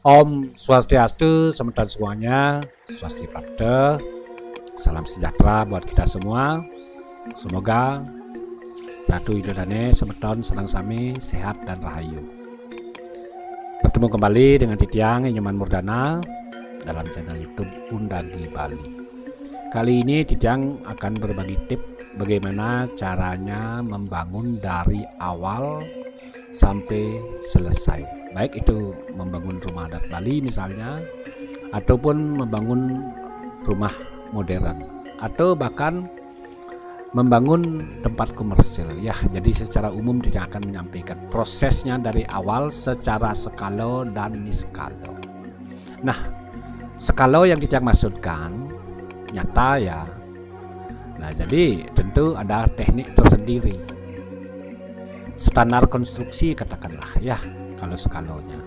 Om Swastiastu, semeton semuanya, Swastika, salam sejahtera buat kita semua. Semoga Ratu Idodane semeton senang sami sehat dan rahayu. Bertemu kembali dengan Titiang Nyoman Murdana dalam channel YouTube Undagi Bali. Kali ini Titiang akan berbagi tips bagaimana caranya membangun dari awal sampai selesai. Baik itu membangun rumah adat Bali misalnya, ataupun membangun rumah modern, atau bahkan membangun tempat komersil ya. Jadi secara umum tidak akan menyampaikan prosesnya dari awal secara skala dan niskala. Nah, skala yang kita maksudkan nyata ya. Nah, jadi tentu ada teknik tersendiri, standar konstruksi katakanlah ya. Kalau skalanya,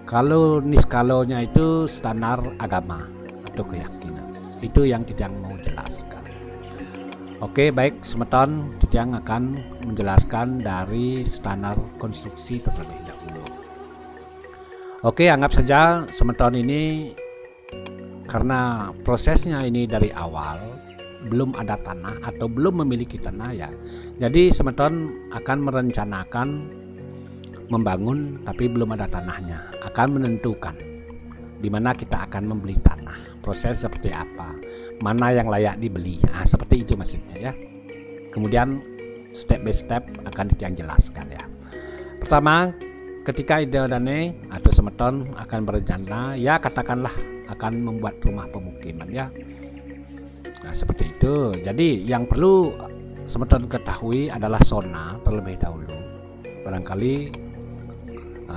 kalau niskalonya itu standar agama atau keyakinan, itu yang Titiang mau jelaskan. Oke, baik semeton, Titiang akan menjelaskan dari standar konstruksi terlebih dahulu. Oke, anggap saja semeton ini karena prosesnya ini dari awal belum ada tanah atau belum memiliki tanah ya. Jadi semeton akan merencanakan membangun tapi belum ada tanahnya, akan menentukan di mana kita akan membeli tanah, proses seperti apa, mana yang layak dibeli, seperti itu maksudnya ya. Kemudian step by step akan Titiang jelaskan ya. Pertama, ketika Idodane atau semeton akan berencana ya, katakanlah akan membuat rumah pemukiman ya. Nah seperti itu. Jadi yang perlu semeton ketahui adalah zona terlebih dahulu. Barangkali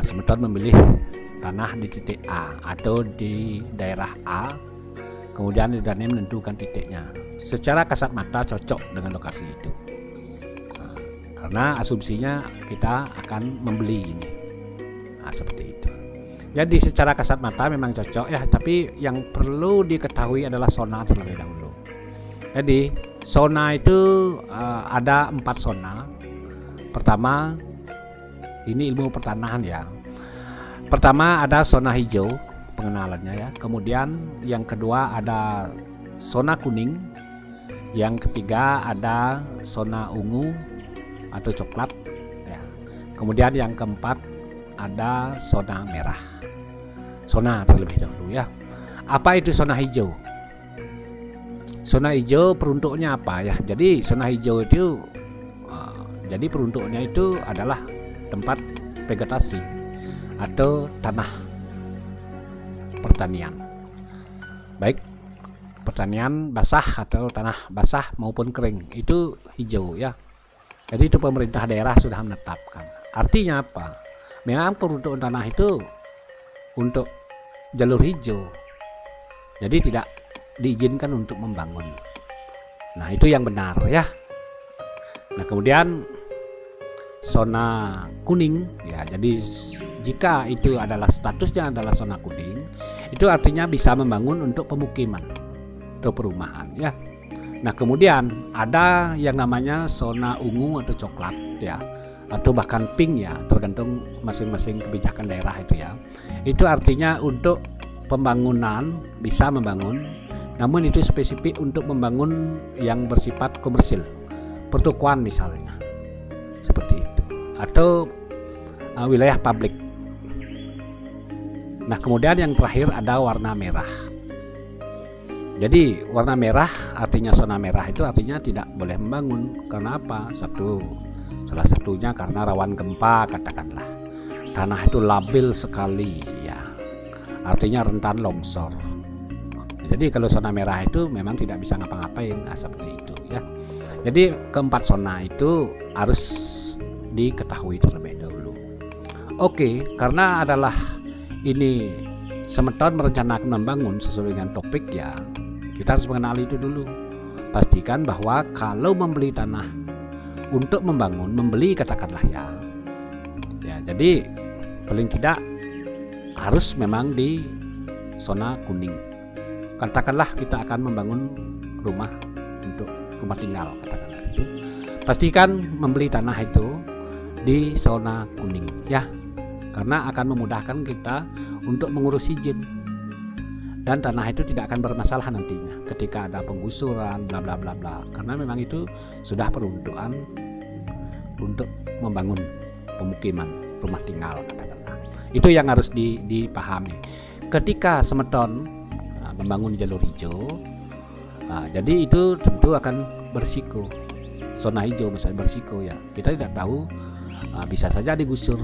semeton memilih tanah di titik A atau di daerah A, kemudian Idodane menentukan titiknya. Secara kasat mata cocok dengan lokasi itu, karena asumsinya kita akan membeli ini. Seperti itu. Jadi secara kasat mata memang cocok ya, tapi yang perlu diketahui adalah zona terlebih dahulu. Jadi zona itu ada 4 zona. Pertama, ini ilmu pertanahan ya. Pertama ada zona hijau, pengenalannya ya. Kemudian yang kedua ada zona kuning. Yang ketiga ada zona ungu atau coklat ya. Kemudian yang keempat ada zona merah. Zona terlebih dahulu ya. Apa itu zona hijau? Zona hijau peruntuknya apa ya? Jadi zona hijau itu jadi peruntuknya itu adalah tempat vegetasi atau tanah pertanian, baik pertanian basah atau tanah basah maupun kering, itu hijau ya. Jadi itu pemerintah daerah sudah menetapkan. Artinya apa? Memang peruntukan tanah itu untuk jalur hijau, jadi tidak diizinkan untuk membangun. Nah itu yang benar ya. Nah kemudian zona kuning ya, jadi jika itu adalah statusnya adalah zona kuning, itu artinya bisa membangun untuk pemukiman atau perumahan ya. Nah kemudian ada yang namanya zona ungu atau coklat ya, atau bahkan pink ya, tergantung masing-masing kebijakan daerah itu ya. Itu artinya untuk pembangunan bisa membangun, namun itu spesifik untuk membangun yang bersifat komersil, pertukuan misalnya, seperti itu, atau wilayah publik. Nah kemudian yang terakhir ada warna merah. Jadi warna merah artinya zona merah itu artinya tidak boleh membangun. Karena apa? Salah satunya karena rawan gempa katakanlah. Tanah itu labil sekali ya, artinya rentan longsor. Jadi kalau zona merah itu memang tidak bisa ngapa-ngapain, seperti itu ya. Jadi keempat zona itu harus diketahui terlebih dahulu. Oke, karena adalah ini semeton merencanakan membangun sesuai dengan topik ya, kita harus mengenali itu dulu. Pastikan bahwa kalau membeli tanah untuk membangun, membeli katakanlah ya, jadi paling tidak harus memang di zona kuning. Katakanlah kita akan membangun rumah untuk rumah tinggal katakanlah itu, pastikan membeli tanah itu di zona kuning ya. karena akan memudahkan kita untuk mengurus izin, dan tanah itu tidak akan bermasalah nantinya ketika ada penggusuran bla bla bla bla, karena memang itu sudah peruntukan untuk membangun pemukiman, rumah tinggal katakanlah. Itu yang harus dipahami ketika semeton membangun jalur hijau. Jadi itu tentu akan bersiko, zona hijau misalnya bersiko ya, kita tidak tahu, bisa saja digusur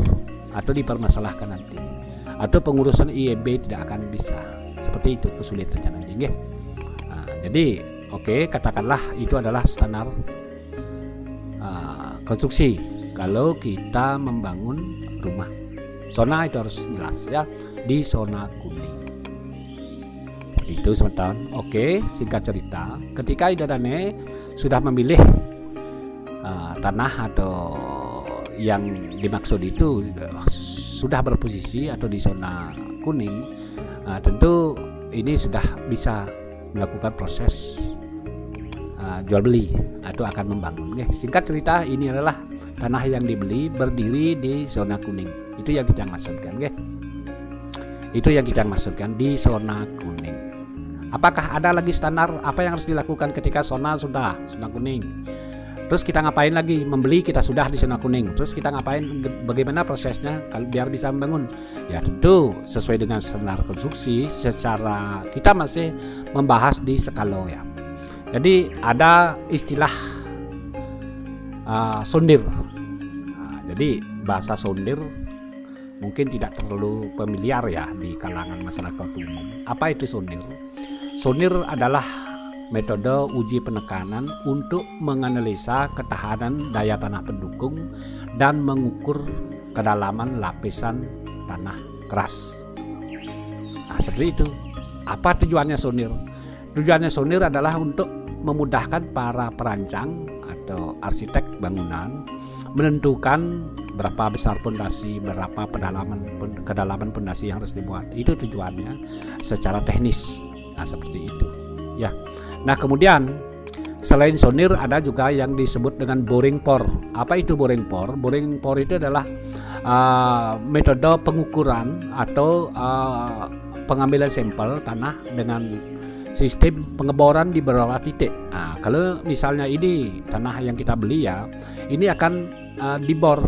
atau dipermasalahkan nanti, atau pengurusan IEB tidak akan bisa, seperti itu kesulitannya nanti ya. Jadi oke, katakanlah itu adalah standar konstruksi kalau kita membangun rumah. Zona itu harus jelas ya, di zona kuning. Itu semeton. Oke, singkat cerita, ketika Idodane sudah memilih tanah atau yang dimaksud itu sudah berposisi atau di zona kuning, tentu ini sudah bisa melakukan proses jual beli atau akan membangun. Singkat cerita, ini adalah tanah yang dibeli berdiri di zona kuning. Itu yang kita maksudkan, itu yang kita maksudkan di zona kuning. Apakah ada lagi standar apa yang harus dilakukan ketika zona kuning? Terus kita ngapain lagi? Membeli kita sudah di zona kuning. Terus kita ngapain? Bagaimana prosesnya biar bisa membangun? Ya tentu sesuai dengan standar konstruksi. Secara kita masih membahas di skalo ya. Jadi ada istilah sondir. Jadi bahasa sondir mungkin tidak terlalu familiar ya di kalangan masyarakat umum. Apa itu sondir? Sondir adalah metode uji penekanan untuk menganalisa ketahanan daya tanah pendukung dan mengukur kedalaman lapisan tanah keras. Nah, seperti itu. Apa tujuannya sondir? Tujuannya sondir adalah untuk memudahkan para perancang atau arsitek bangunan menentukan berapa besar pondasi, berapa kedalaman pondasi yang harus dibuat. Itu tujuannya secara teknis. Nah, seperti itu ya. Nah, kemudian selain sondir ada juga yang disebut dengan boring pour. Apa itu boring pour? Boring pour itu adalah metode pengukuran atau pengambilan sampel tanah dengan sistem pengeboran di beberapa titik. Nah, kalau misalnya ini tanah yang kita beli ya, ini akan dibor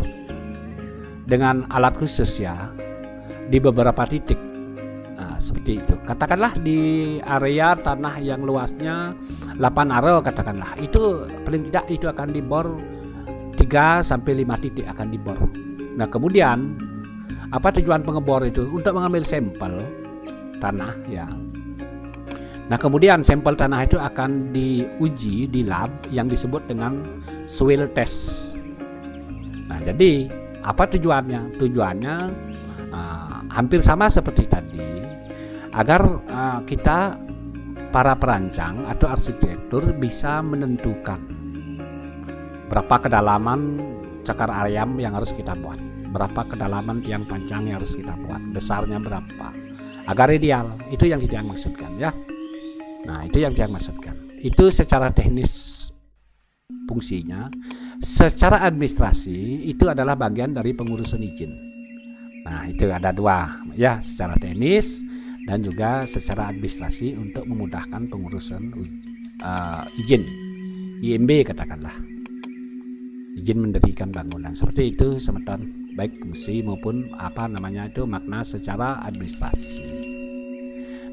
dengan alat khusus ya di beberapa titik. Nah, seperti itu. Katakanlah di area tanah yang luasnya 8 aro katakanlah, itu paling tidak itu akan dibor 3 sampai 5 titik akan dibor. Nah, kemudian apa tujuan pengebor itu? Untuk mengambil sampel tanah ya. Nah, kemudian sampel tanah itu akan diuji di lab yang disebut dengan soil test. Nah, jadi apa tujuannya? Tujuannya hampir sama seperti tadi, agar kita para perancang atau arsitektur bisa menentukan berapa kedalaman cakar ayam yang harus kita buat, berapa kedalaman tiang pancang yang harus kita buat, besarnya berapa, agar ideal. Itu yang kita maksudkan ya. Nah, itu yang dia maksudkan. Itu secara teknis fungsinya. Secara administrasi itu adalah bagian dari pengurusan izin. Nah, itu ada dua ya, secara teknis dan juga secara administrasi untuk memudahkan pengurusan izin IMB katakanlah, izin mendirikan bangunan. Seperti itu semeton, baik fungsi maupun apa namanya itu makna secara administrasi.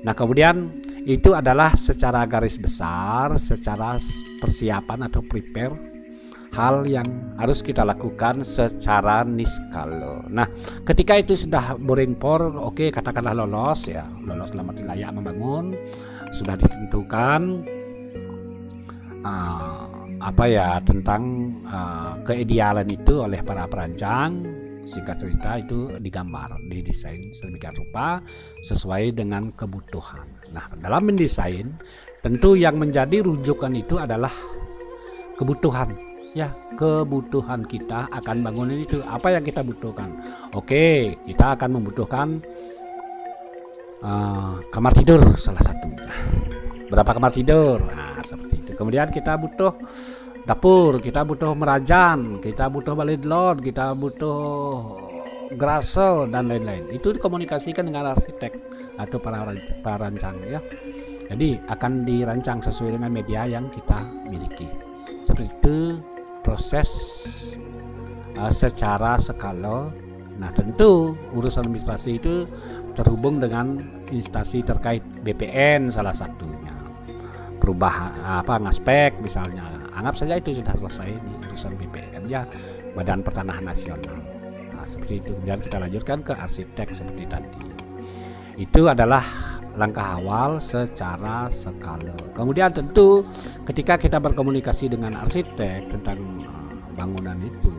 Nah, kemudian itu adalah secara garis besar, secara persiapan atau prepare hal yang harus kita lakukan secara niskalo. Nah, ketika itu sudah boring pour, oke, katakanlah lolos ya, lolos dalam arti layak membangun, sudah ditentukan apa ya tentang keidealan itu oleh para perancang. Singkat cerita itu digambar, didesain sedemikian rupa sesuai dengan kebutuhan. Nah, dalam mendesain tentu yang menjadi rujukan itu adalah kebutuhan ya, kebutuhan kita akan bangunan itu. Apa yang kita butuhkan? Oke, kita akan membutuhkan kamar tidur salah satunya. Berapa kamar tidur? Nah, seperti itu. Kemudian kita butuh dapur, kita butuh merajan, kita butuh balai lot, kita butuh Graso dan lain-lain. Itu dikomunikasikan dengan arsitek atau para perancang ya. Jadi akan dirancang sesuai dengan media yang kita miliki. Seperti itu proses secara skala. Nah, tentu urusan administrasi itu terhubung dengan instansi terkait, BPN salah satunya. Perubahan ngaspek misalnya, anggap saja itu sudah selesai di urusan BPN ya, Badan Pertanahan Nasional. Nah, seperti itu. Kemudian kita lanjutkan ke arsitek seperti tadi. Itu adalah langkah awal secara skala. Kemudian tentu ketika kita berkomunikasi dengan arsitek tentang bangunan itu,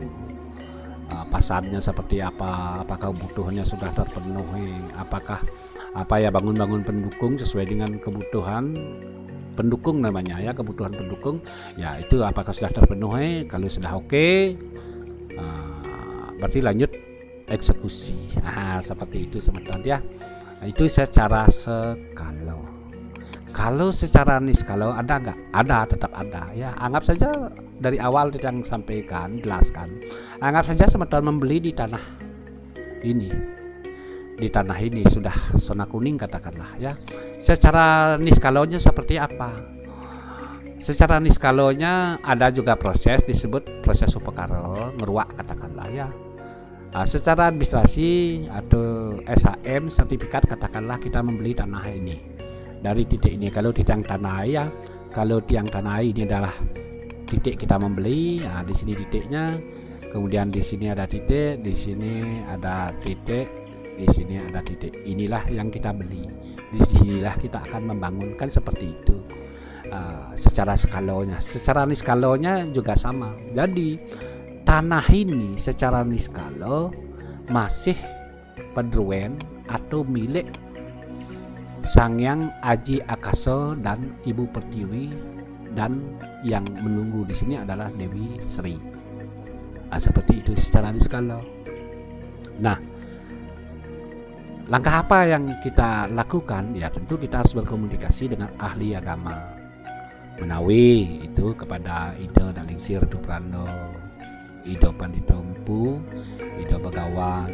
pasarnya seperti apa, apakah kebutuhannya sudah terpenuhi, apakah bangun-bangun pendukung sesuai dengan kebutuhan pendukung namanya ya, kebutuhan pendukung ya, itu apakah sudah terpenuhi. Kalau sudah oke, berarti lanjut eksekusi. Seperti itu teman-teman ya. Itu secara skala. Kalau secara niskala ada nggak? Ada, tetap ada ya. Anggap saja dari awal yang sampaikan, jelaskan. Anggap saja teman-teman membeli di tanah ini. Di tanah ini sudah zona kuning katakanlah ya. Secara niskalanya seperti apa? Secara niskalanya ada juga proses disebut proses upekara, ngeruak katakanlah ya. Secara administrasi atau SHM sertifikat katakanlah kita membeli tanah ini dari titik ini. Kalau tiang tanah ya, kalau tiang tanah ini adalah titik kita membeli, di sini titiknya, kemudian di sini ada titik, di sini ada titik, di sini ada titik. Inilah yang kita beli, di sinilah kita akan membangunkan seperti itu. Secara skalanya, secara niskalanya juga sama. Jadi tanah ini secara niskala masih pedruen atau milik Sangyang Aji Akasa dan Ibu Pertiwi, dan yang menunggu di sini adalah Dewi Sri. Seperti itu secara niskala. Nah, langkah apa yang kita lakukan? Ya tentu kita harus berkomunikasi dengan ahli agama. Menawi itu kepada Ida dan Lingsir Duprando, Ida Pandita Empu, Ida Begawan,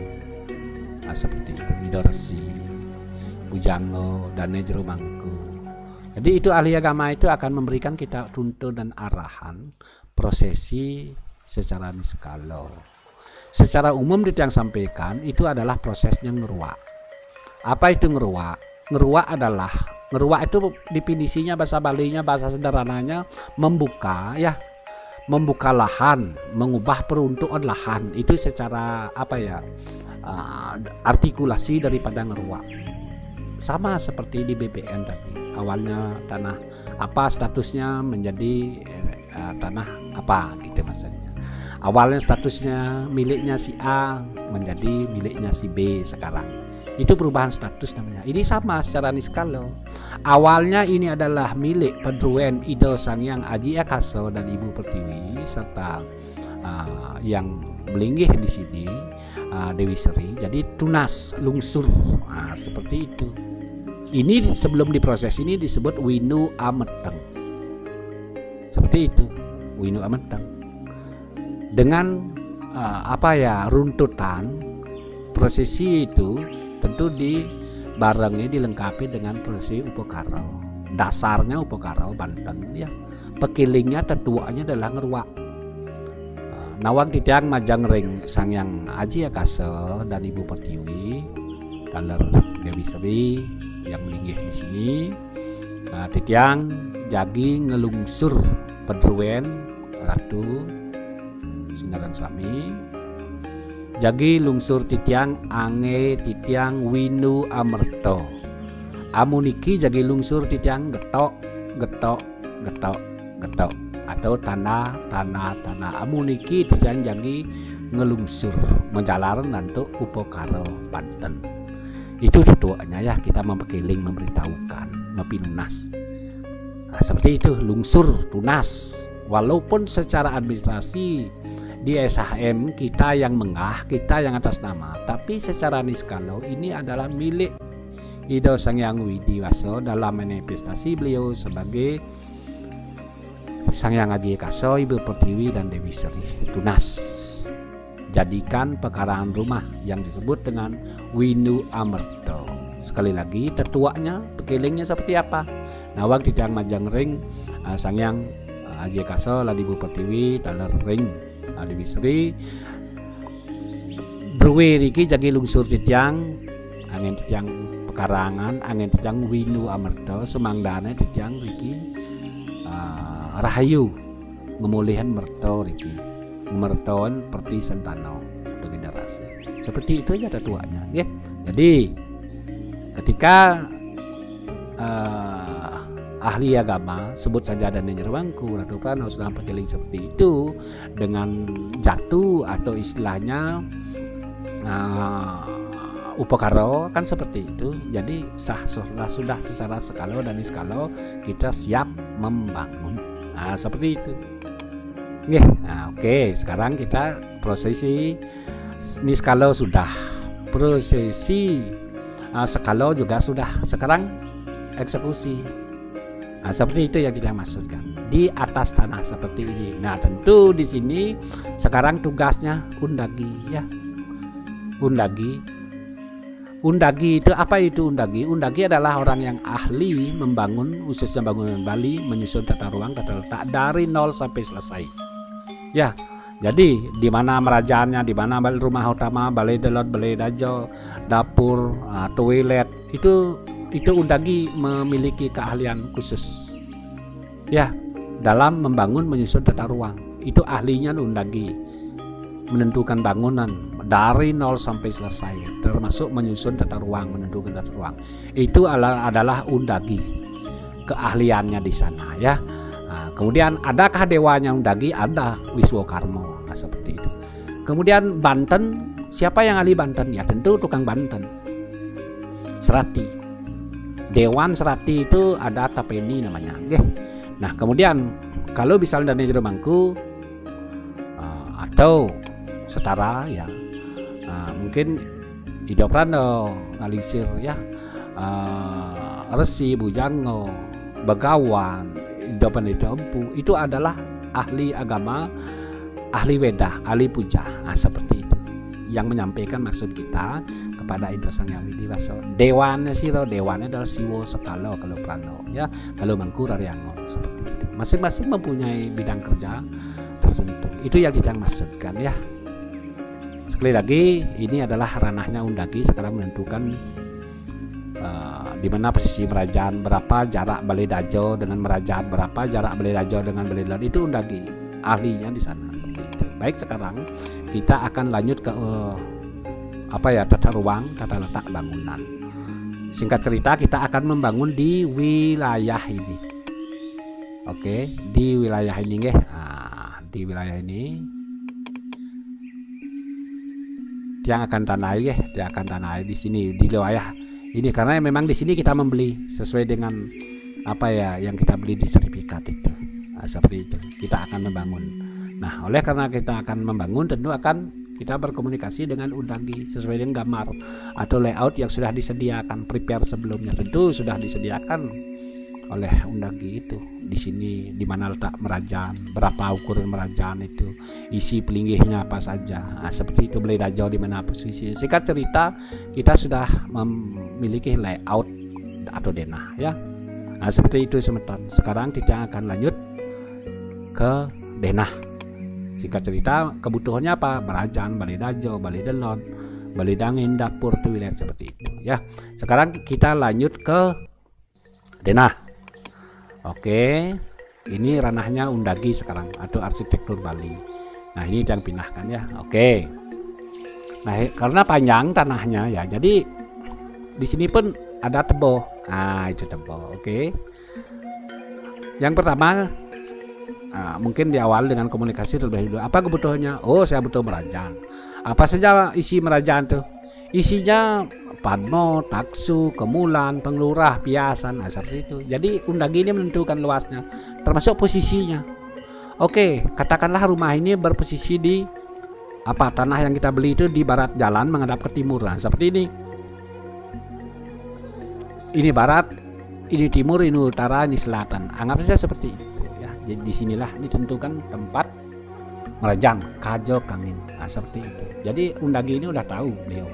seperti itu, Ida Resi, Bujanggo, dan Nejero Mangku. Jadi itu ahli agama itu akan memberikan kita tuntun dan arahan prosesi secara niskala. Secara umum yang sampaikan itu adalah prosesnya ngeruak. Apa itu ngeruak? Ngeruak itu definisinya bahasa Balinya, bahasa sederhananya membuka ya, membuka lahan, mengubah peruntukan lahan. Itu secara artikulasi daripada ngeruak. Sama seperti di BPN tadi, awalnya tanah apa statusnya menjadi tanah apa gitu maksudnya. Awalnya statusnya miliknya si A menjadi miliknya si B sekarang. Itu perubahan status namanya. Ini sama secara niskala. Awalnya ini adalah milik Pedruen Ida Sangyang Aji Akasa dan Ibu Pertiwi serta yang melinggih di sini Dewi Sri. Jadi tunas lungsur seperti itu. Ini sebelum diproses ini disebut Winu Ameteng. Seperti itu, Winu Ameteng. Dengan runtutan prosesi itu tentu dibarengi dilengkapi dengan prosesi upekara. Dasarnya upekara Banten ya. Pekilingnya tetuanya adalah ngeruak. Nawang titiang majang ring Sangyang Aji Akasa dan Ibu Pertiwi daler Dewi Sri yang melinggih di sini. Titiang jagi ngelungsur Pedruen Ratu Sinaran Sami. Jagi lungsur titiang ange titiang Winu Amerto. Amuniki jagi lungsur titiang getok atau tanah amuniki titiang jagi ngelungsur menjalaran nanti upekara Banten. Itu tujuannya ya, kita memperkiling, memberitahukan, mempinunas. Seperti itu lungsur tunas. Walaupun secara administrasi di SHM kita yang mengah, kita yang atas nama, tapi secara niskala ini adalah milik Ida Sangyang Widiwasa dalam manifestasi beliau sebagai Sangyang Aji Akasa, Ibu Pertiwi dan Dewi Sri tunas. dijadikan pekarangan rumah yang disebut dengan Winu Amerto. Sekali lagi, tetuanya, pekelingnya seperti apa? Nawang Titiang Majang Ring, Sangyang Aji Kaso Ladibu Pertiwi Taler Ring Dewi Sri Druwe Riki Jagi Lungsur Titiang angin Titiang pekarangan angin Titiang Winu Amerto Sumangdane Titiang Riki Rahayu Ngemulihan Merto Riki Mertoan Perti Sentano untuk generasi seperti itu aja tetuanya ya. Jadi ketika ahli agama sebut saja dan Nyerwangku Ratu Prano sedang pekeling seperti itu dengan jatuh atau istilahnya upakaro kan seperti itu. Jadi sudah secara skala dan niskala kita siap membangun seperti itu. Oke, sekarang kita prosesi niskala sudah, prosesi skala juga sudah, sekarang eksekusi. Seperti itu yang kita maksudkan di atas tanah seperti ini. Nah, tentu di sini sekarang tugasnya undagi ya. Undagi itu apa itu undagi? Undagi adalah orang yang ahli membangun khususnya bangunan Bali, menyusun tata ruang, tata letak dari nol sampai selesai. Ya. Jadi di mana merajaannya, di mana rumah utama, balai delot, balai dajo, dapur, toilet itu undagi memiliki keahlian khusus ya dalam membangun menyusun tata ruang. Itu ahlinya undagi menentukan bangunan dari nol sampai selesai termasuk menyusun tata ruang, menentukan tata ruang. Itu adalah undagi keahliannya di sana ya. Kemudian adakah dewanya undagi? Ada Wiswokarmo seperti itu. Kemudian Banten, siapa yang ahli Banten? Ya tentu tukang Banten, Serati. Dewan Serati itu ada Tapeni namanya. Nah kemudian kalau misalnya dari Jermangku atau setara ya mungkin Idoprano Ngalisir ya Resi Bujango Begawan Idopan Idompu itu adalah ahli agama, ahli Weda, ahli puja seperti itu yang menyampaikan maksud kita kepada Indo Sang Hyang Widiwaso. Dewannya siro, dewannya adalah Siwo Sekalo kalau Prano ya, kalau Mangku Raryango seperti itu. Masing-masing mempunyai bidang kerja tertentu. Itu yang kita maksudkan ya. Sekali lagi ini adalah ranahnya undagi sekarang menentukan di mana posisi merajaan, berapa jarak balai dajo dengan merajaan, berapa jarak balai dajo dengan balai dajo, itu undagi ahlinya di sana seperti itu. Baik, sekarang kita akan lanjut ke tata ruang, tata letak bangunan. Singkat cerita kita akan membangun di wilayah ini. Oke, di wilayah ini di wilayah ini dia akan tanah di sini di wilayah ini karena memang di sini kita membeli sesuai dengan yang kita beli di sertifikat itu. Seperti itu kita akan membangun. Nah, oleh karena kita akan membangun tentu akan kita berkomunikasi dengan undagi sesuai dengan gambar atau layout yang sudah disediakan prepare sebelumnya. Tentu sudah disediakan oleh undagi itu. Di sini di mana letak merajaan, berapa ukuran merajaan itu, isi pelinggihnya apa saja. Seperti itu balai dajo di mana posisi. Singkat cerita kita sudah memiliki layout atau denah ya. Seperti itu semeton. Sekarang kita akan lanjut ke denah. Singkat cerita kebutuhannya apa? Merajaan, balai dajo, balai delon, balai dangin, dapur, toilet seperti itu ya. Sekarang kita lanjut ke denah. Oke, ini ranahnya undagi sekarang atau arsitektur Bali. Nah ini yang pinahkan ya. Oke. Nah karena panjang tanahnya ya, jadi di sini pun ada tebo. Itu tebo. Oke. Yang pertama mungkin di awal dengan komunikasi terlebih dahulu. Apa kebutuhannya? Oh, saya butuh merajaan. Apa saja isi merajaan tuh? Isinya padmo, taksu, kemulan, penglurah, piasan, seperti itu. Jadi undagi ini menentukan luasnya, termasuk posisinya. Oke, katakanlah rumah ini berposisi di tanah yang kita beli itu di barat jalan menghadap ke timur. Seperti ini. Ini barat, ini timur, ini utara, ini selatan. Anggap saja seperti itu. Jadi disinilah ditentukan tempat Merajan kajo kangin. Nah, seperti itu. Jadi Undagi ini udah tahu beliau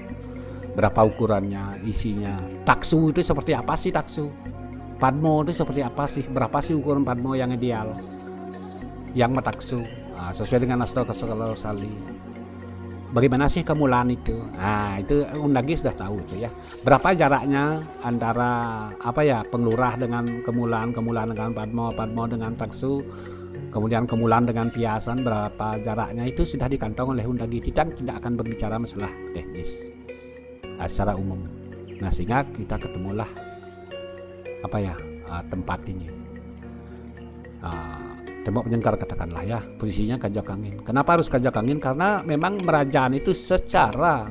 berapa ukurannya, isinya. Taksu itu seperti apa sih taksu? Padmo itu seperti apa sih? Berapa sih ukuran padmo yang ideal? Yang metaksu sesuai dengan Asto Sali. Bagaimana sih kemulaan itu? Nah, itu Undagi sudah tahu itu ya. Berapa jaraknya antara penglurah dengan kemulaan dengan padmo dengan taksu, kemudian kemulaan dengan piasan, berapa jaraknya itu sudah dikantong oleh Undagi. Tidak akan berbicara masalah teknis secara umum. Nah, sehingga kita ketemulah tempat ini. Tembok penyengkar katakanlah ya, posisinya kajak angin. Kenapa harus kajak angin? Karena memang merajaan itu secara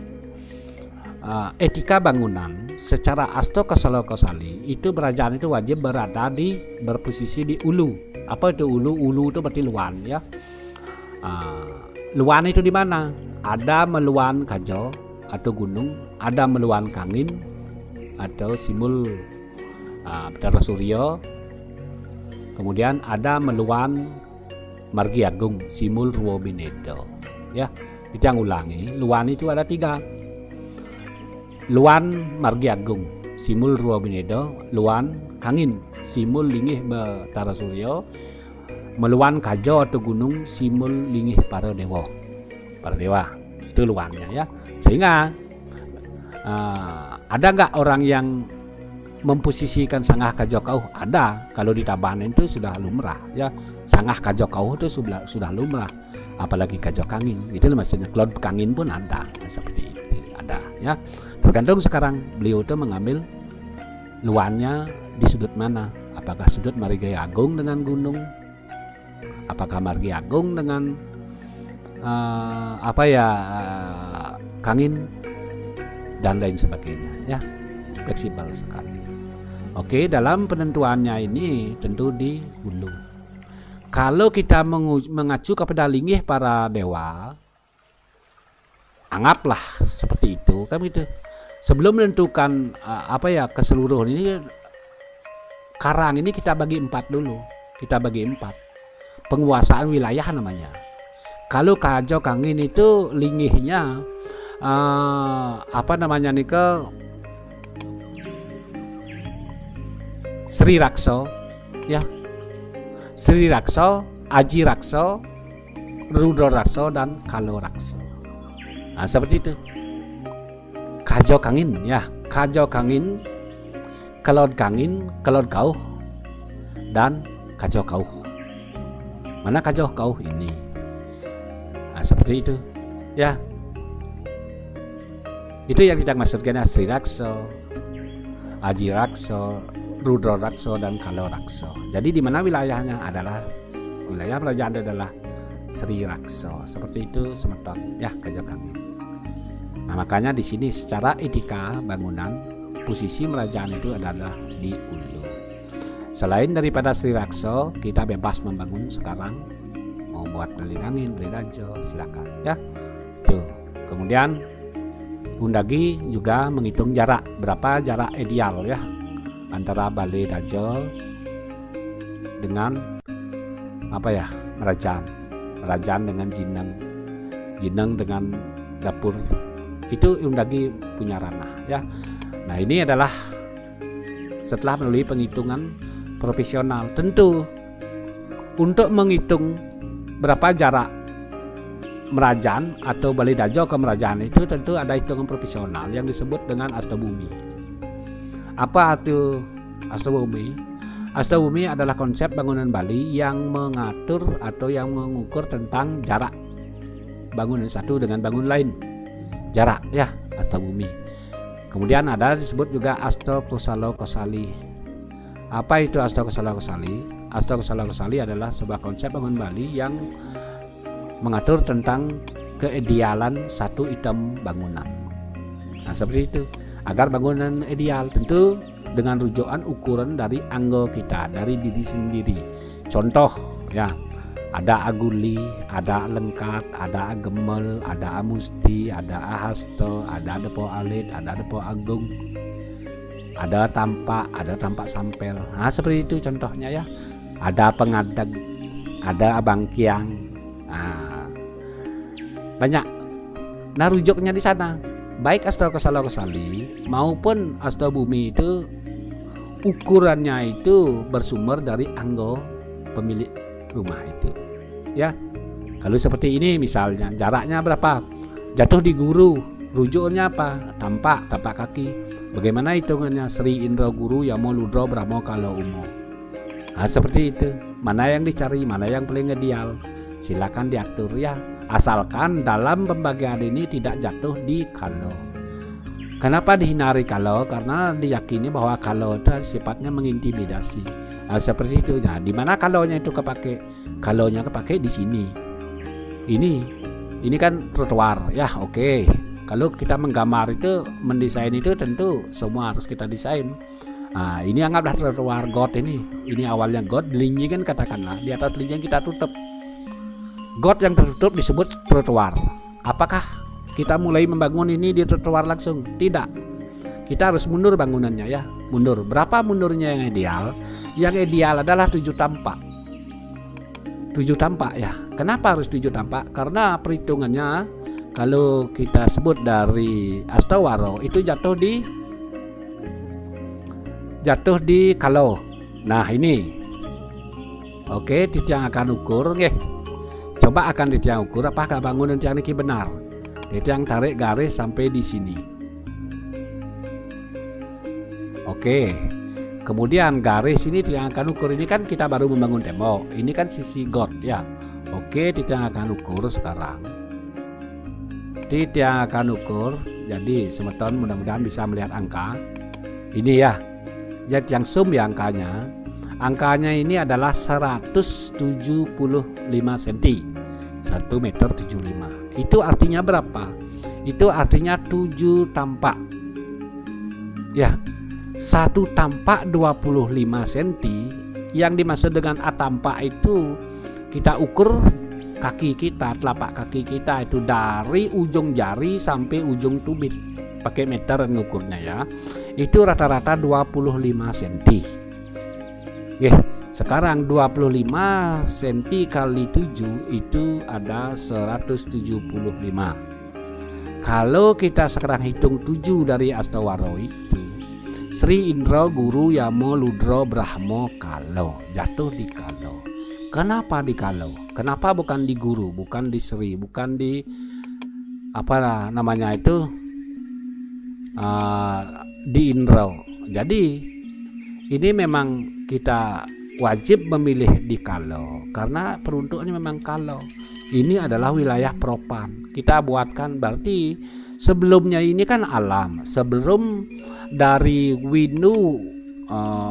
etika bangunan, secara Asto Sali itu merajaan itu wajib berposisi di ulu. Apa itu ulu? Ulu itu berarti luan ya. Luan itu di mana? Ada meluan kajo atau gunung, ada meluan kangin atau simbol Betara Suryo. Kemudian ada meluan Margi Agung, Simul Ruo Binedo. Ya, itu yang ulangi. Luan itu ada 3. Luan Margi Agung, Simul Ruo Binedo. Luan Kangin, Simul Lingih Betara Suryo. Meluan Kajo atau gunung, Simul Lingih para dewa. Itu luannya ya. Sehingga ada nggak orang yang memposisikan sangah kajokau? Ada. Kalau di Tabanan itu sudah lumrah ya, sangah kajokau itu sudah lumrah, apalagi kajokangin itu maksudnya. Klod kangin pun ada seperti itu, ada ya. Tergantung sekarang beliau itu mengambil luannya di sudut mana, apakah sudut Margi Agung dengan gunung, apakah Margi Agung dengan kangin dan lain sebagainya ya. Fleksibel sekali. Oke, dalam penentuannya ini tentu di hulu. Kalau kita mengacu kepada lingih para dewa, anggaplah seperti itu kan gitu. Sebelum menentukan keseluruhan ini, karang ini kita bagi 4 dulu. Kita bagi 4. Penguasaan wilayah namanya. Kalau Kajo Kangin itu lingihnya Sri Rakso ya, Sri Rakso, Aji Rakso, Rudra Rakso dan Kalo Rakso. Nah, seperti itu. Kajo Kangin ya, Kajo Kangin, Kelod Kangin, Kelod Kauh dan Kajo Kauh. Mana Kajo Kauh ini? Nah, seperti itu ya. Itu yang kita maksudkan ya, Sri Rakso, Aji Rakso, Rudra Rakso dan Kalo Rakso. Jadi di mana wilayahnya adalah wilayah kerajaan adalah Sri Rakso. Seperti itu semeton ya Kajo Kangin. Nah, makanya di sini secara etika bangunan posisi kerajaan itu adalah di ulu. Selain daripada Sri Rakso, kita bebas membangun sekarang. Mau buat Balai Angin, Balai Dajo, silakan ya. Tuh. Kemudian Undagi juga menghitung jarak, berapa jarak ideal ya antara Balai Dajo dengan Merajaan dengan Jineng dengan dapur. Itu Undagi punya ranah ya. Nah, ini adalah setelah melalui penghitungan profesional. Tentu untuk menghitung berapa jarak Merajaan atau Balai Dajo ke Merajaan itu tentu ada hitungan profesional yang disebut dengan Astabumi. Apa itu Astabumi? Astabumi adalah konsep bangunan Bali yang mengatur atau yang mengukur tentang jarak bangunan satu dengan bangunan lain. Jarak ya, Astabumi. Kemudian ada disebut juga Asto Kusalo Kosali. Apa itu Asto Kusalo Kosali? Asto Kusalo Kosali adalah sebuah konsep bangunan Bali yang mengatur tentang keidealan satu item bangunan. Nah, seperti itu. Agar bangunan ideal tentu dengan rujukan ukuran dari anggo kita, dari diri sendiri. Contoh ya, ada Aguli, ada Lengkat, ada Gemel, ada Amusti, ada Ahasto, ada Depo Alit, ada Depo Agung, ada tampak sampel. Nah, seperti itu contohnya ya. Ada Pengadeg, ada Abang Kiang. Nah, banyak. Nah, rujuknya di sana. Baik Asta Kosalo Kosali maupun Asta Bumi itu ukurannya itu bersumber dari anggo pemilik rumah itu. Ya. Kalau seperti ini misalnya jaraknya berapa? Jatuh di guru, rujuknya apa? Tampak kaki. Bagaimana hitungannya? Sri Indra Guru Yamo Ludro Brahmo Kalo Umo. Nah, seperti itu. Mana yang dicari, mana yang paling ideal, silakan diatur ya. Asalkan dalam pembagian ini tidak jatuh di kalo. Kenapa dihindari kalo? Karena diyakini bahwa kalo itu sifatnya mengintimidasi. Nah, seperti itu. Nah, di mana kalonya itu kepake? Kalonya kepake di sini. Ini kan trotoar ya, oke. Kalau kita menggambar itu, mendesain itu tentu semua harus kita desain. Nah, ini anggaplah trotoar got ini. Ini awalnya got, linji kan katakanlah. Di atas linji kita tutup. Got yang tertutup disebut trotoar. Apakah kita mulai membangun ini di trotoar langsung? Tidak. Kita harus mundur bangunannya ya. Mundur. Berapa mundurnya yang ideal? Yang ideal adalah 7 tampak. 7 tampak ya. Kenapa harus 7 tampak? Karena perhitungannya kalau kita sebut dari Astawaro itu jatuh di kalo. Nah, ini. Oke, Titiang akan ukur nggih. Coba akan Titiang ukur apakah bangunan tiang ini benar. Titiang tarik garis sampai di sini. Oke. Kemudian garis ini Titiang akan ukur, ini kan kita baru membangun tembok. Ini kan sisi got ya. Oke, Titiang akan ukur sekarang. Titiang akan ukur. Jadi semeton mudah-mudahan bisa melihat angka. Ini ya. Jadi yang sum ya angkanya. Angkanya ini adalah 175 cm. 1,75 meter. Itu artinya berapa? Itu artinya 7 tampak. Ya. 1 tampak 25 cm. Yang dimaksud dengan A tampak itu kita ukur kaki kita, telapak kaki kita itu dari ujung jari sampai ujung tumit. Pakai meter ngukurnya ya. Itu rata-rata 25 cm. Oke, sekarang 25 cm kali 7 itu ada 175. Kalau kita sekarang hitung 7 dari Astawaro itu Sri Indra Guru Yamo Ludro Brahmo Kalo, jatuh di kalo. Kenapa di kalo? Kenapa bukan di guru, bukan di Sri, bukan di apa namanya itu di Indra. Jadi ini memang kita wajib memilih di kalo karena peruntukannya memang kalo. Ini adalah wilayah propan. Kita buatkan berarti sebelumnya ini kan alam. Sebelum dari Winu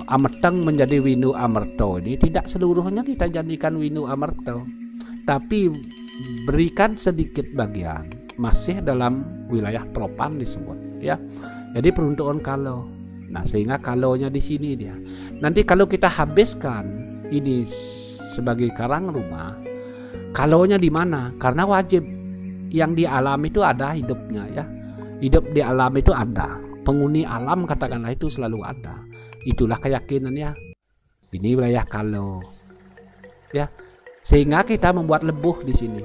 Amerteng menjadi Winu Amerto ini tidak seluruhnya kita jadikan Winu Amerto, tapi berikan sedikit bagian masih dalam wilayah propan disebut ya. Jadi peruntukan kalo. Nah, sehingga kalonya di sini dia. Nanti kalau kita habiskan ini sebagai karang rumah, kalonya di mana? Karena wajib yang di alam itu ada hidupnya ya. Hidup di alam itu ada. Penghuni alam katakanlah itu selalu ada. Itulah keyakinannya. Ini wilayah kalo. Ya. Sehingga kita membuat lebuh di sini.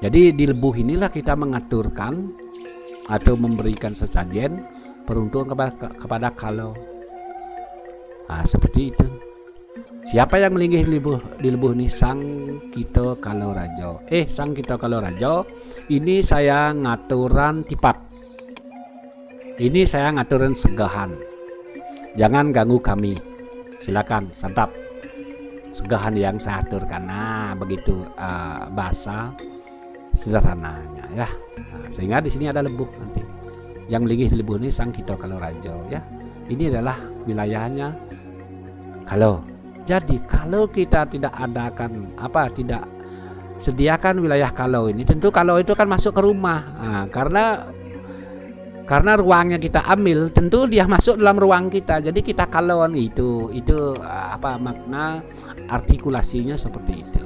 Jadi di lebuh inilah kita mengaturkan atau memberikan sesajen peruntukan kepada kalo. Nah, seperti itu. Siapa yang melinggih di lebuh ini? Sang Kito Kalo Rajo. Sang Kito Kalo Rajo. Ini saya ngaturan tipat. Ini saya ngaturin segahan. Jangan ganggu kami. Silakan santap. Segahan yang saya aturkan. Nah, begitu bahasa sederhananya ya. Nah, sehingga di sini ada lebuh nanti. Yang melinggih di lebuh ini Sang Kito Kalo Rajo ya. Ini adalah wilayahnya kalo. Jadi kalau kita tidak adakan tidak sediakan wilayah kalo ini, tentu kalo itu kan masuk ke rumah. Nah, karena ruangnya kita ambil, tentu dia masuk dalam ruang kita. Jadi kita kaloan itu makna artikulasinya seperti itu.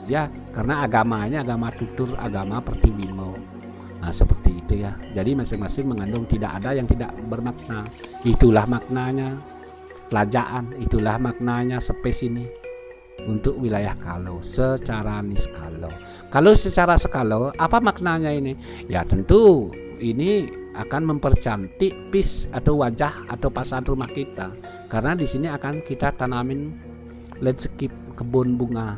Ya, karena agamanya agama tutur, agama pertiwimo. Nah, seperti itu ya. Jadi masing-masing mengandung tidak ada yang tidak bermakna. Itulah maknanya telajaan, itulah maknanya space ini. untuk wilayah Kalo secara niskalo. Kalau secara skalo, apa maknanya ini? Ya tentu ini akan mempercantik pis atau wajah atau pasar rumah kita, karena di sini akan kita tanamin landscape, kebun bunga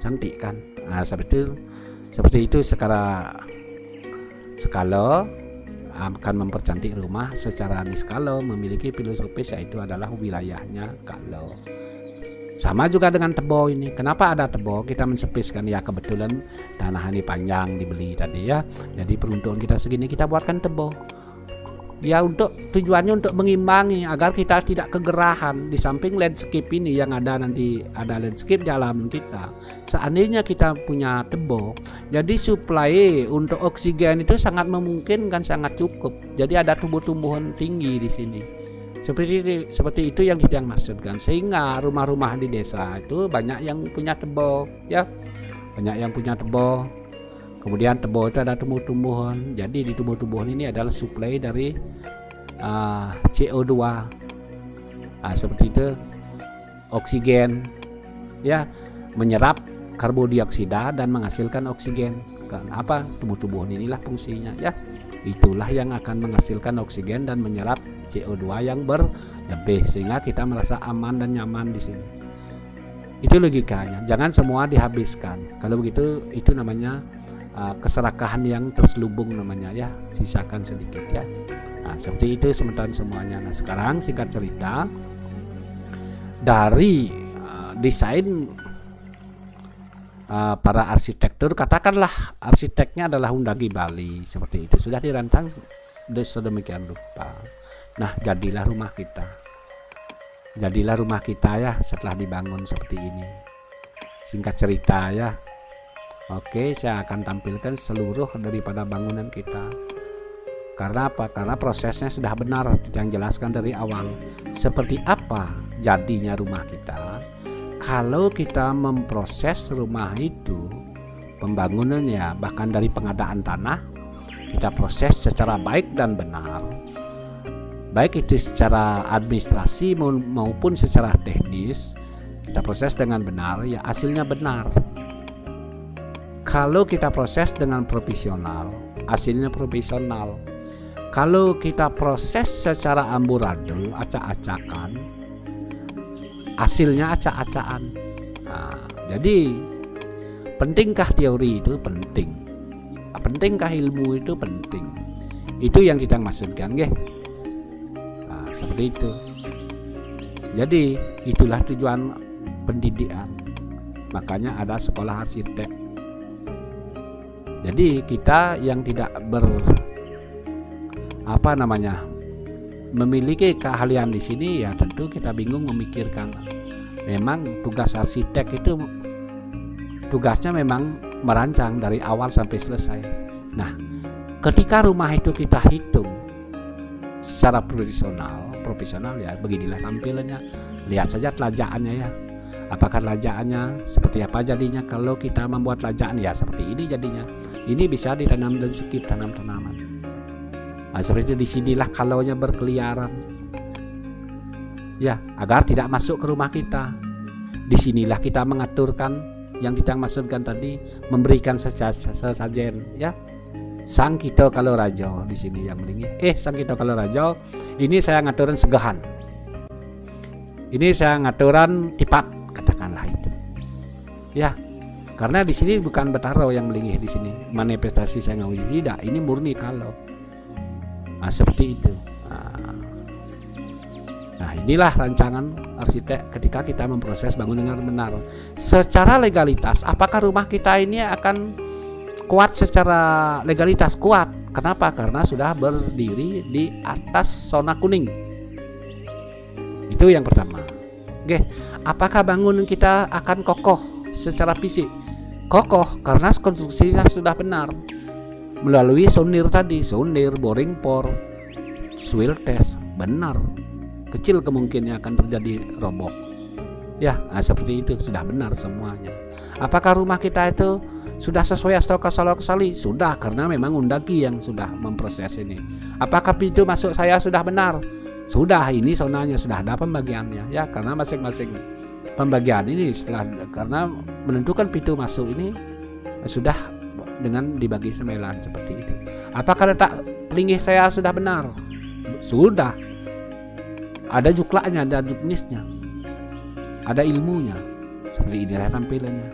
cantik kan. Nah, seperti itu secara skala akan mempercantik rumah. Secara niskalo memiliki filosofis, yaitu adalah wilayahnya Kalo. Sama juga dengan tebo ini. Kenapa ada tebo? Kita mensepiskan, ya kebetulan tanah ini panjang dibeli tadi ya. Jadi peruntukan kita segini, kita buatkan tebo. Ya untuk tujuannya untuk mengimbangi agar kita tidak kegerahan. Di samping landscape ini yang ada, nanti ada landscape di halaman kita. Seandainya kita punya tebo, jadi suplai untuk oksigen itu sangat memungkinkan, sangat cukup. Jadi ada tumbuh-tumbuhan tinggi di sini. Seperti itu yang kita maksudkan, sehingga rumah-rumah di desa itu banyak yang punya tebo ya, banyak yang punya tebo. Kemudian tebo itu ada tumbuh-tumbuhan, jadi di tumbuh-tumbuhan ini adalah suplai dari CO2 seperti itu, oksigen ya, menyerap karbodioksida dan menghasilkan oksigen. Kenapa? Tumbuh-tumbuhan inilah fungsinya ya, itulah yang akan menghasilkan oksigen dan menyerap CO2 yang berlebih, sehingga kita merasa aman dan nyaman di sini. Itu logikanya, jangan semua dihabiskan. Kalau begitu itu namanya keserakahan yang terselubung namanya ya, sisakan sedikit ya. Nah, seperti itu semuanya. Nah, sekarang singkat cerita dari desain para arsitektur, katakanlah arsiteknya adalah Undagi Bali, seperti itu sudah dirancang sedemikian rupa. Nah, jadilah rumah kita ya setelah dibangun seperti ini. Singkat cerita ya. Oke, saya akan tampilkan seluruh daripada bangunan kita. Karena apa? Karena prosesnya sudah benar, yang jelaskan dari awal. Seperti apa jadinya rumah kita kalau kita memproses rumah itu, pembangunannya, bahkan dari pengadaan tanah, kita proses secara baik dan benar. Baik itu secara administrasi maupun secara teknis, kita proses dengan benar, ya hasilnya benar. Kalau kita proses dengan profesional, hasilnya profesional. Kalau kita proses secara amburadul, acak-acakan, hasilnya acak-acakan. Nah, jadi pentingkah teori itu? Penting. Pentingkah ilmu itu? Penting. Itu yang kita maksudkan, nggih. Seperti itu. Jadi itulah tujuan pendidikan, makanya ada sekolah arsitek. Jadi kita yang tidak memiliki keahlian di sini, ya tentu kita bingung memikirkan. Memang tugas arsitek itu tugasnya memang merancang dari awal sampai selesai. Nah, ketika rumah itu kita hitung secara profesional ya, beginilah tampilannya. Lihat saja telajaannya ya, apakah telajaannya seperti apa jadinya. Kalau kita membuat telajaan ya seperti ini jadinya. Ini bisa ditanam dan skip tanam tanaman. Nah, seperti itu. Disinilah kalaunya berkeliaran ya, agar tidak masuk ke rumah kita. Disinilah kita mengaturkan yang kita maksudkan tadi, memberikan sesajen ya. Sang Kito Kalo Rajo di sini yang melingih. Sang Kito Kalo Rajo, ini saya ngaturan segahan. Ini saya ngaturan tipat, katakanlah itu. Ya, karena di sini bukan Betaro yang melingih di sini. Manifestasi saya ngawin tidak, ini murni kalau. Nah, seperti itu. Nah, inilah rancangan arsitek ketika kita memproses bangunan dengan benar. Secara legalitas, apakah rumah kita ini akan kuat secara legalitas? Kuat. Kenapa? Karena sudah berdiri di atas zona kuning. Itu yang pertama. Oke, apakah bangunan kita akan kokoh secara fisik? Kokoh karena konstruksinya sudah benar. Melalui sonir tadi, sonir, boring pour, soil test, benar. Kecil kemungkinannya akan terjadi roboh. Ya, seperti itu, sudah benar semuanya. Apakah rumah kita itu sudah sesuai astro-kasali? Sudah, karena memang Undagi yang sudah memproses ini. Apakah pintu masuk saya sudah benar? Sudah, ini zonanya sudah ada pembagiannya ya, karena masing-masing pembagian ini setelah karena menentukan pintu masuk ini sudah dengan dibagi 9 seperti itu. Apakah letak pelinggih saya sudah benar? Sudah. Ada juklaknya, ada juknisnya, ada ilmunya. Seperti inilah tampilannya.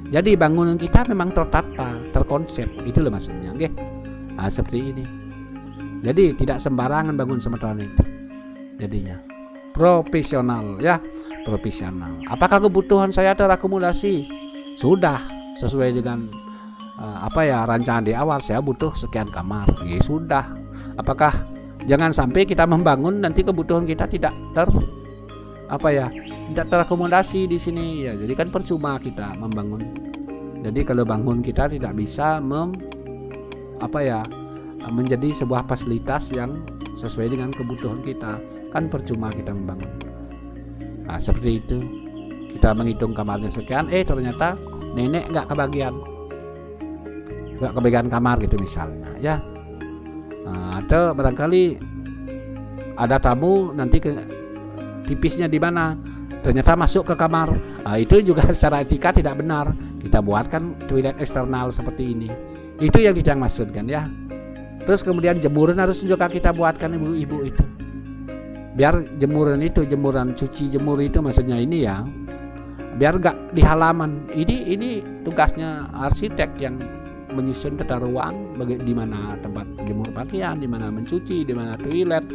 Jadi bangunan kita memang tertata, terkonsep. Itulah maksudnya, okay? Nah, seperti ini. Jadi tidak sembarangan bangun semeton itu. Jadinya profesional, ya, profesional. Apakah kebutuhan saya terakomodasi? Sudah sesuai dengan rancangan di awal. Saya butuh sekian kamar, ya sudah. Apakah jangan sampai kita membangun nanti kebutuhan kita tidak tidak terakomodasi di sini, ya. Jadi kan percuma kita membangun. Jadi kalau bangun kita tidak bisa menjadi sebuah fasilitas yang sesuai dengan kebutuhan kita, kan percuma kita membangun. Nah, seperti itu. Kita menghitung kamarnya sekian, ternyata nenek nggak kebagian kamar gitu misalnya, ya. Atau barangkali ada tamu nanti pipisnya di mana, ternyata masuk ke kamar. Itu juga secara etika tidak benar. Kita buatkan toilet eksternal seperti ini. Itu yang tidak maksudkan, ya. Terus kemudian jemuran harus juga kita buatkan ibu-ibu itu. Biar jemuran cuci jemur itu maksudnya ini, ya. Biar gak di halaman. Ini tugasnya arsitek yang menyusun tata ruang di mana tempat jemur pakaian, di mana mencuci, di mana toilet,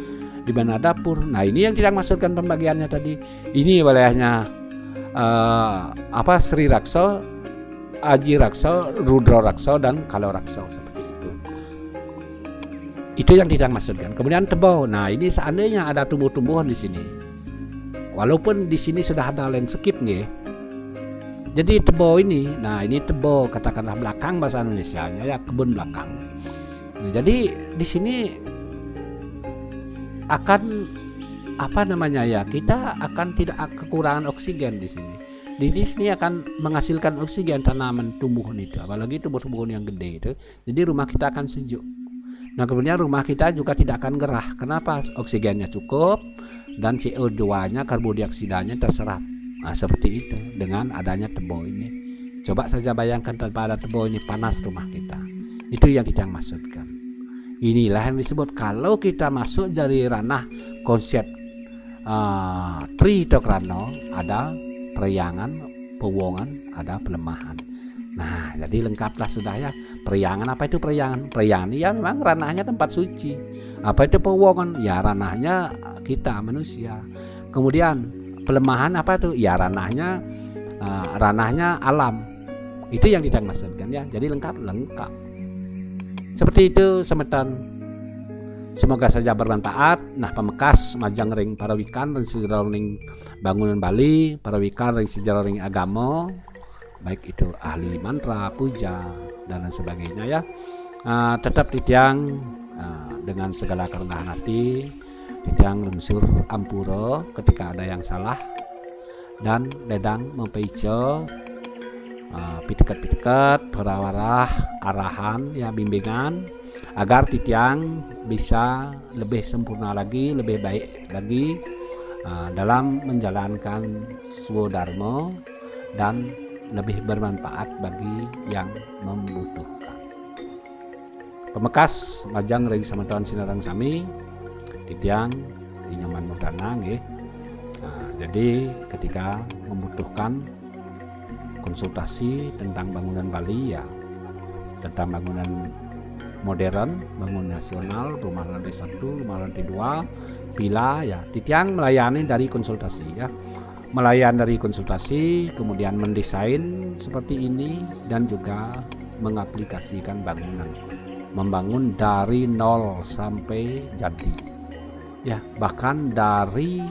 di mana dapur. Nah, ini yang tidak maksudkan pembagiannya tadi. Ini wilayahnya Sri Rakso, Aji Rakso, Rudra Rakso, dan Kalo Rakso seperti itu. Itu yang tidak maksudkan. Kemudian tebau. Nah, ini seandainya ada tumbuh-tumbuhan di sini. Walaupun di sini sudah ada landscape nggih. Jadi tebau ini, nah ini tebau katakanlah belakang bahasa Indonesianya, ya, kebun belakang. Nah, jadi di sini akan kita akan tidak kekurangan oksigen di sini. Di sini akan menghasilkan oksigen tanaman tumbuhan itu, apalagi tumbuh-tumbuhan yang gede itu. Jadi rumah kita akan sejuk. Nah, kemudian rumah kita juga tidak akan gerah. Kenapa? Oksigennya cukup dan CO2-nya, karbon dioksidanya terserap. Nah, seperti itu dengan adanya tebau ini. Coba saja bayangkan tanpa ada tebau ini, panas rumah kita. Itu yang kita maksudkan. Inilah yang disebut kalau kita masuk dari ranah konsep Tritokrano, ada periangan, pewongan, ada pelemahan. Nah, jadi lengkaplah sudah, ya. Periangan, apa itu periangan? Periangan ya memang ranahnya tempat suci. Apa itu pewongan? Ya ranahnya kita manusia. Kemudian pelemahan apa tuh? Ya ranahnya alam. Itu yang kita maksudkan, ya. Jadi lengkap. Seperti itu semeton. Semoga saja bermanfaat. Nah, pemekas majang ring parawikan dan sejarah ring bangunan Bali, parawikan ring sejarah ring agama, baik itu ahli mantra, puja dan lain sebagainya, ya. Tetap ditiang dengan segala kerendahan hati, ditiang lungsur ampuro ketika ada yang salah, dan dedang mempeico pitiket-pitiket, wara-warah, arahan, ya, bimbingan agar titiang bisa lebih sempurna lagi, lebih baik lagi dalam menjalankan swodharma dan lebih bermanfaat bagi yang membutuhkan. Pemekas majang ring semeton sinarang sami titiang di nyaman merdana nggih. Jadi ketika membutuhkan konsultasi tentang bangunan Bali, ya, tentang bangunan modern, bangunan nasional, rumah lantai 1, rumah lantai 2, villa, ya, titiang melayani dari konsultasi, ya. Melayani dari konsultasi, kemudian mendesain seperti ini dan juga mengaplikasikan bangunan. Membangun dari nol sampai jadi. Ya, bahkan dari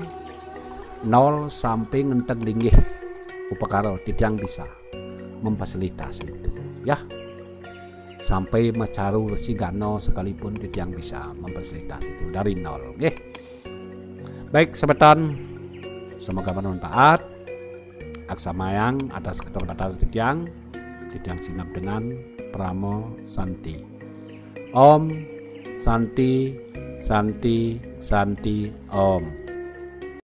nol sampai ngenteng linggih upakaro titiang bisa memfasilitasi itu, ya. Sampai Macaru Resigano sekalipun titiang bisa memfasilitasi itu dari nol, oke. Baik semeton, semoga bermanfaat. Aksamayang atas keterbatasan titiang sinap dengan Pramo Santi. Om Santi Santi Santi Om.